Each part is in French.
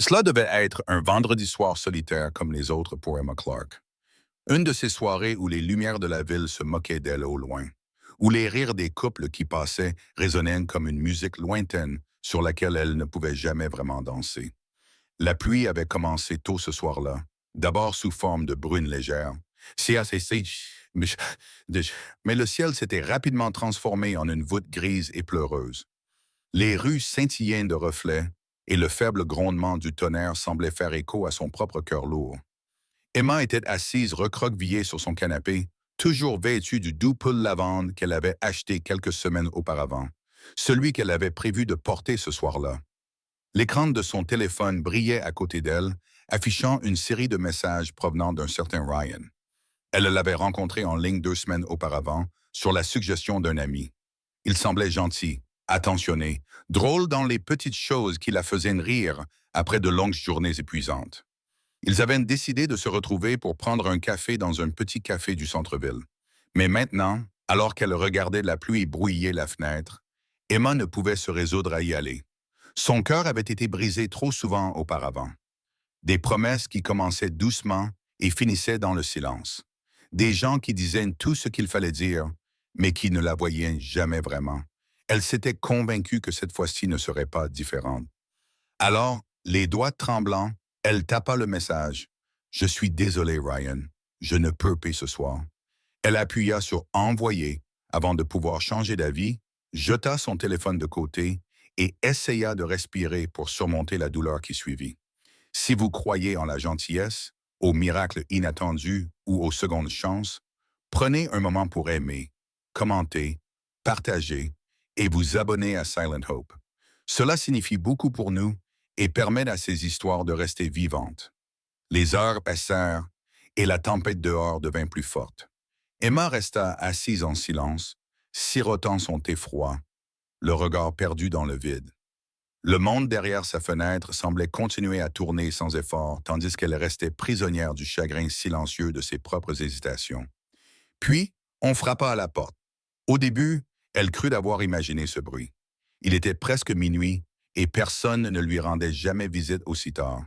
Cela devait être un vendredi soir solitaire comme les autres pour Emma Clark. Une de ces soirées où les lumières de la ville se moquaient d'elle au loin, où les rires des couples qui passaient résonnaient comme une musique lointaine sur laquelle elle ne pouvait jamais vraiment danser. La pluie avait commencé tôt ce soir-là, d'abord sous forme de bruine légère. C'est assez mais mais le ciel s'était rapidement transformé en une voûte grise et pleureuse. Les rues scintillaient de reflets, et le faible grondement du tonnerre semblait faire écho à son propre cœur lourd. Emma était assise recroquevillée sur son canapé, toujours vêtue du doux pull lavande qu'elle avait acheté quelques semaines auparavant, celui qu'elle avait prévu de porter ce soir-là. L'écran de son téléphone brillait à côté d'elle, affichant une série de messages provenant d'un certain Ryan. Elle l'avait rencontré en ligne 2 semaines auparavant, sur la suggestion d'un ami. Il semblait gentil, attentionné, drôle dans les petites choses qui la faisaient rire après de longues journées épuisantes. Ils avaient décidé de se retrouver pour prendre un café dans un petit café du centre-ville. Mais maintenant, alors qu'elle regardait la pluie brouiller la fenêtre, Emma ne pouvait se résoudre à y aller. Son cœur avait été brisé trop souvent auparavant. Des promesses qui commençaient doucement et finissaient dans le silence. Des gens qui disaient tout ce qu'il fallait dire, mais qui ne la voyaient jamais vraiment. Elle s'était convaincue que cette fois-ci ne serait pas différente. Alors, les doigts tremblants, elle tapa le message. « Je suis désolé, Ryan. Je ne peux pas ce soir. » Elle appuya sur « Envoyer » avant de pouvoir changer d'avis, jeta son téléphone de côté et essaya de respirer pour surmonter la douleur qui suivit. Si vous croyez en la gentillesse, au miracle inattendu ou aux secondes chances, prenez un moment pour aimer, commenter, partager et vous abonner à Silent Hope. Cela signifie beaucoup pour nous et permet à ces histoires de rester vivantes. Les heures passèrent et la tempête dehors devint plus forte. Emma resta assise en silence, sirotant son thé froid, le regard perdu dans le vide. Le monde derrière sa fenêtre semblait continuer à tourner sans effort, tandis qu'elle restait prisonnière du chagrin silencieux de ses propres hésitations. Puis, on frappa à la porte. Au début, elle crut d'avoir imaginé ce bruit. Il était presque minuit, et personne ne lui rendait jamais visite aussi tard.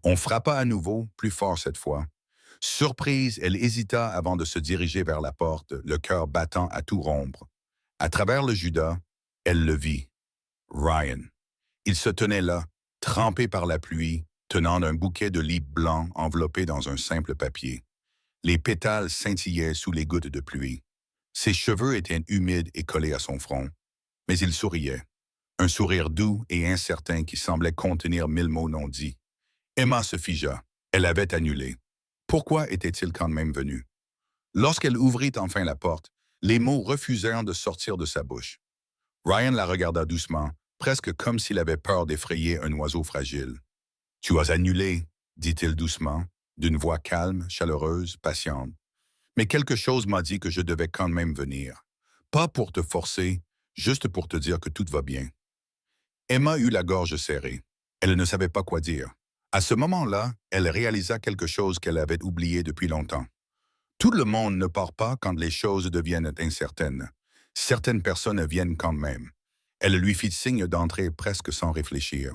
On frappa à nouveau, plus fort cette fois. Surprise, elle hésita avant de se diriger vers la porte, le cœur battant à tout rompre. À travers le Judas, elle le vit. Ryan. Il se tenait là, trempé par la pluie, tenant un bouquet de lys blancs enveloppé dans un simple papier. Les pétales scintillaient sous les gouttes de pluie. Ses cheveux étaient humides et collés à son front, mais il souriait. Un sourire doux et incertain qui semblait contenir 1000 mots non dits. Emma se figea. Elle avait annulé. Pourquoi était-il quand même venu? Lorsqu'elle ouvrit enfin la porte, les mots refusèrent de sortir de sa bouche. Ryan la regarda doucement, presque comme s'il avait peur d'effrayer un oiseau fragile. « Tu as annulé, » dit-il doucement, d'une voix calme, chaleureuse, patiente. « Mais quelque chose m'a dit que je devais quand même venir. Pas pour te forcer, juste pour te dire que tout va bien. » Emma eut la gorge serrée. Elle ne savait pas quoi dire. À ce moment-là, elle réalisa quelque chose qu'elle avait oublié depuis longtemps. Tout le monde ne part pas quand les choses deviennent incertaines. Certaines personnes viennent quand même. Elle lui fit signe d'entrer presque sans réfléchir.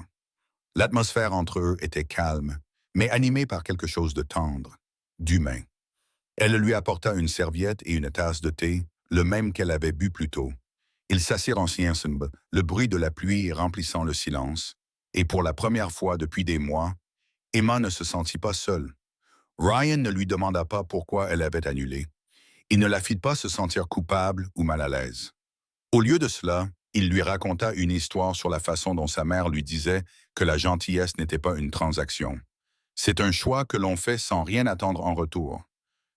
L'atmosphère entre eux était calme, mais animée par quelque chose de tendre, d'humain. Elle lui apporta une serviette et une tasse de thé, le même qu'elle avait bu plus tôt. Ils s'assirent en silence, le bruit de la pluie remplissant le silence, et pour la première fois depuis des mois, Emma ne se sentit pas seule. Ryan ne lui demanda pas pourquoi elle avait annulé. Il ne la fit pas se sentir coupable ou mal à l'aise. Au lieu de cela, il lui raconta une histoire sur la façon dont sa mère lui disait que la gentillesse n'était pas une transaction. C'est un choix que l'on fait sans rien attendre en retour.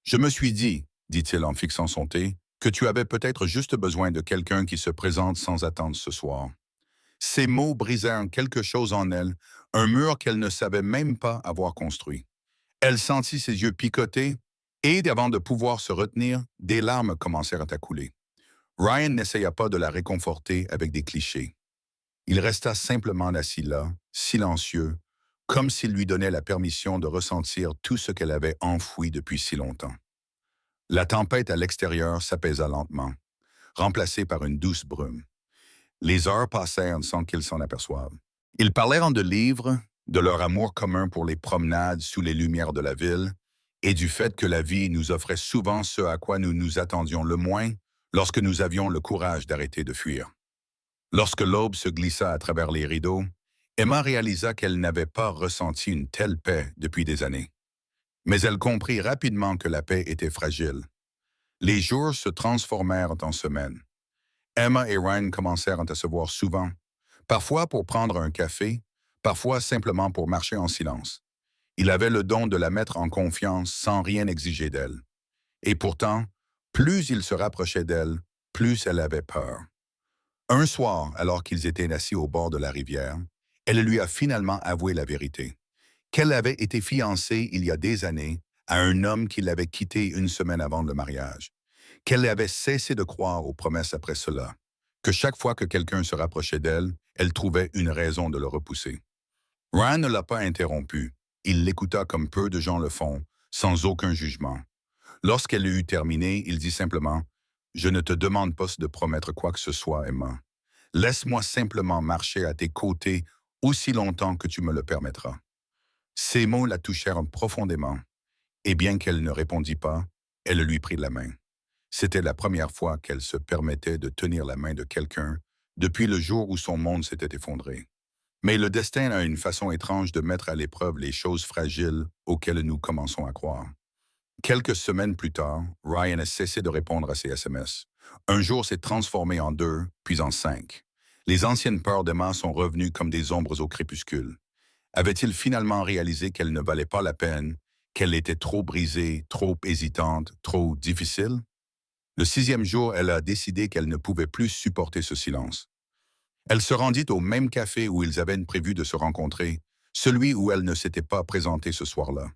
Je me suis dit, dit-il en fixant son thé, que tu avais peut-être juste besoin de quelqu'un qui se présente sans attendre ce soir. Ces mots brisèrent quelque chose en elle, un mur qu'elle ne savait même pas avoir construit. Elle sentit ses yeux picoter et, avant de pouvoir se retenir, des larmes commencèrent à couler. Ryan n'essaya pas de la réconforter avec des clichés. Il resta simplement assis là, silencieux, comme s'il lui donnait la permission de ressentir tout ce qu'elle avait enfoui depuis si longtemps. La tempête à l'extérieur s'apaisa lentement, remplacée par une douce brume. Les heures passèrent sans qu'ils s'en aperçoivent. Ils parlèrent de livres, de leur amour commun pour les promenades sous les lumières de la ville et du fait que la vie nous offrait souvent ce à quoi nous nous attendions le moins lorsque nous avions le courage d'arrêter de fuir. Lorsque l'aube se glissa à travers les rideaux, Emma réalisa qu'elle n'avait pas ressenti une telle paix depuis des années. Mais elle comprit rapidement que la paix était fragile. Les jours se transformèrent en semaines. Emma et Ryan commencèrent à se voir souvent, parfois pour prendre un café, parfois simplement pour marcher en silence. Il avait le don de la mettre en confiance sans rien exiger d'elle. Et pourtant, plus il se rapprochait d'elle, plus elle avait peur. Un soir, alors qu'ils étaient assis au bord de la rivière, elle lui a finalement avoué la vérité, qu'elle avait été fiancée il y a des années à un homme qui l'avait quittée une semaine avant le mariage, qu'elle avait cessé de croire aux promesses après cela, que chaque fois que quelqu'un se rapprochait d'elle, elle trouvait une raison de le repousser. Ryan ne l'a pas interrompu. Il l'écouta comme peu de gens le font, sans aucun jugement. Lorsqu'elle eut terminé, il dit simplement « Je ne te demande pas de promettre quoi que ce soit, Emma. Laisse-moi simplement marcher à tes côtés aussi longtemps que tu me le permettras. » Ces mots la touchèrent profondément, et bien qu'elle ne répondit pas, elle lui prit la main. C'était la première fois qu'elle se permettait de tenir la main de quelqu'un depuis le jour où son monde s'était effondré. Mais le destin a une façon étrange de mettre à l'épreuve les choses fragiles auxquelles nous commençons à croire. Quelques semaines plus tard, Ryan a cessé de répondre à ses SMS. Un jour s'est transformé en 2, puis en 5. Les anciennes peurs d'Emma sont revenues comme des ombres au crépuscule. Avait-il finalement réalisé qu'elle ne valait pas la peine, qu'elle était trop brisée, trop hésitante, trop difficile? Le 6e jour, elle a décidé qu'elle ne pouvait plus supporter ce silence. Elle se rendit au même café où ils avaient prévu de se rencontrer, celui où elle ne s'était pas présentée ce soir-là.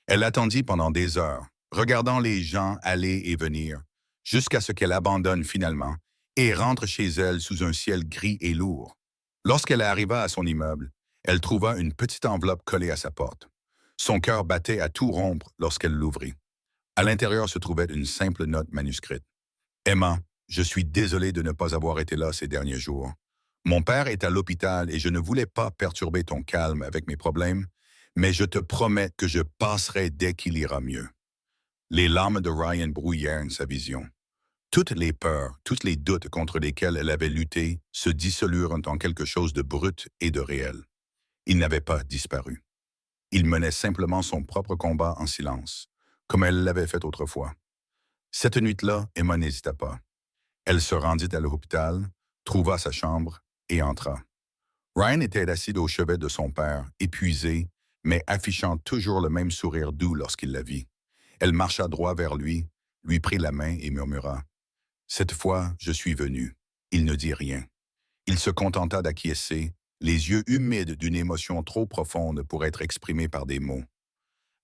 Elle attendit pendant des heures, regardant les gens aller et venir, jusqu'à ce qu'elle abandonne finalement et rentre chez elle sous un ciel gris et lourd. Lorsqu'elle arriva à son immeuble, elle trouva une petite enveloppe collée à sa porte. Son cœur battait à tout rompre lorsqu'elle l'ouvrit. À l'intérieur se trouvait une simple note manuscrite. « Emma, je suis désolé de ne pas avoir été là ces derniers jours. Mon père est à l'hôpital et je ne voulais pas perturber ton calme avec mes problèmes, mais je te promets que je passerai dès qu'il ira mieux. » Les larmes de Ryan brouillèrent sa vision. Toutes les peurs, tous les doutes contre lesquels elle avait lutté se dissolurent en quelque chose de brut et de réel. Il n'avait pas disparu. Il menait simplement son propre combat en silence, comme elle l'avait fait autrefois. Cette nuit-là, Emma n'hésita pas. Elle se rendit à l'hôpital, trouva sa chambre et entra. Ryan était assis au chevet de son père, épuisé, mais affichant toujours le même sourire doux lorsqu'il la vit. Elle marcha droit vers lui, lui prit la main et murmura « Cette fois, je suis venu. » Il ne dit rien. Il se contenta d'acquiescer, les yeux humides d'une émotion trop profonde pour être exprimée par des mots.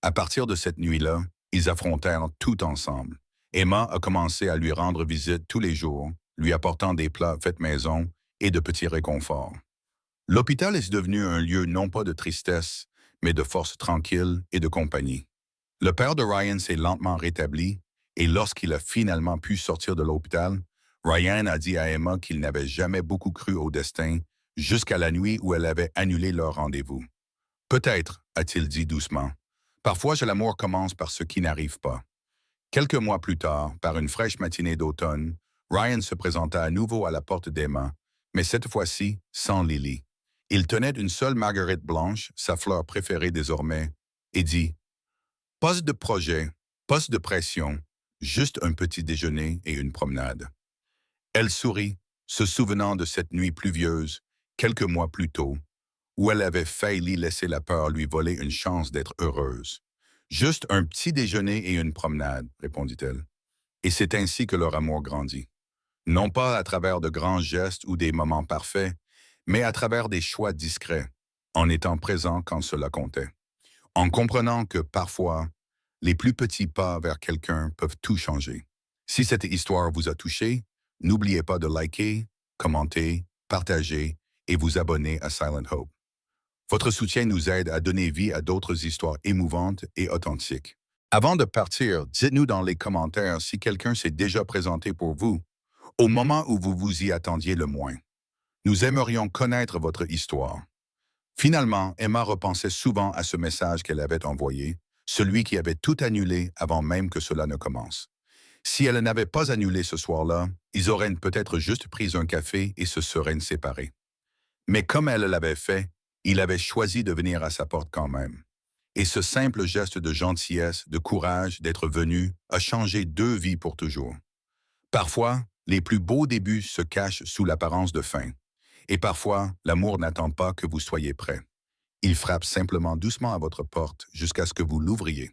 À partir de cette nuit-là, ils affrontèrent tout ensemble. Emma a commencé à lui rendre visite tous les jours, lui apportant des plats faits maison et de petits réconforts. L'hôpital est devenu un lieu non pas de tristesse, mais de force tranquille et de compagnie. Le père de Ryan s'est lentement rétabli, et lorsqu'il a finalement pu sortir de l'hôpital, Ryan a dit à Emma qu'il n'avait jamais beaucoup cru au destin jusqu'à la nuit où elle avait annulé leur rendez-vous. « Peut-être, a-t-il dit doucement, parfois l'amour commence par ce qui n'arrive pas. » Quelques mois plus tard, par une fraîche matinée d'automne, Ryan se présenta à nouveau à la porte d'Emma, mais cette fois-ci sans Lily. Il tenait une seule marguerite blanche, sa fleur préférée désormais, et dit « Pas de projet, pas de pression, juste un petit déjeuner et une promenade. » Elle sourit, se souvenant de cette nuit pluvieuse, quelques mois plus tôt, où elle avait failli laisser la peur lui voler une chance d'être heureuse. « Juste un petit déjeuner et une promenade, » répondit-elle. Et c'est ainsi que leur amour grandit. Non pas à travers de grands gestes ou des moments parfaits, mais à travers des choix discrets, en étant présent quand cela comptait. En comprenant que parfois, les plus petits pas vers quelqu'un peuvent tout changer. Si cette histoire vous a touché, n'oubliez pas de liker, commenter, partager et vous abonner à Silent Hope. Votre soutien nous aide à donner vie à d'autres histoires émouvantes et authentiques. Avant de partir, dites-nous dans les commentaires si quelqu'un s'est déjà présenté pour vous, au moment où vous vous y attendiez le moins. Nous aimerions connaître votre histoire. Finalement, Emma repensait souvent à ce message qu'elle avait envoyé, celui qui avait tout annulé avant même que cela ne commence. Si elle n'avait pas annulé ce soir-là, ils auraient peut-être juste pris un café et se seraient séparés. Mais comme elle l'avait fait, il avait choisi de venir à sa porte quand même. Et ce simple geste de gentillesse, de courage d'être venu, a changé deux vies pour toujours. Parfois, les plus beaux débuts se cachent sous l'apparence de fin. Et parfois, l'amour n'attend pas que vous soyez prêt. Il frappe simplement doucement à votre porte jusqu'à ce que vous l'ouvriez.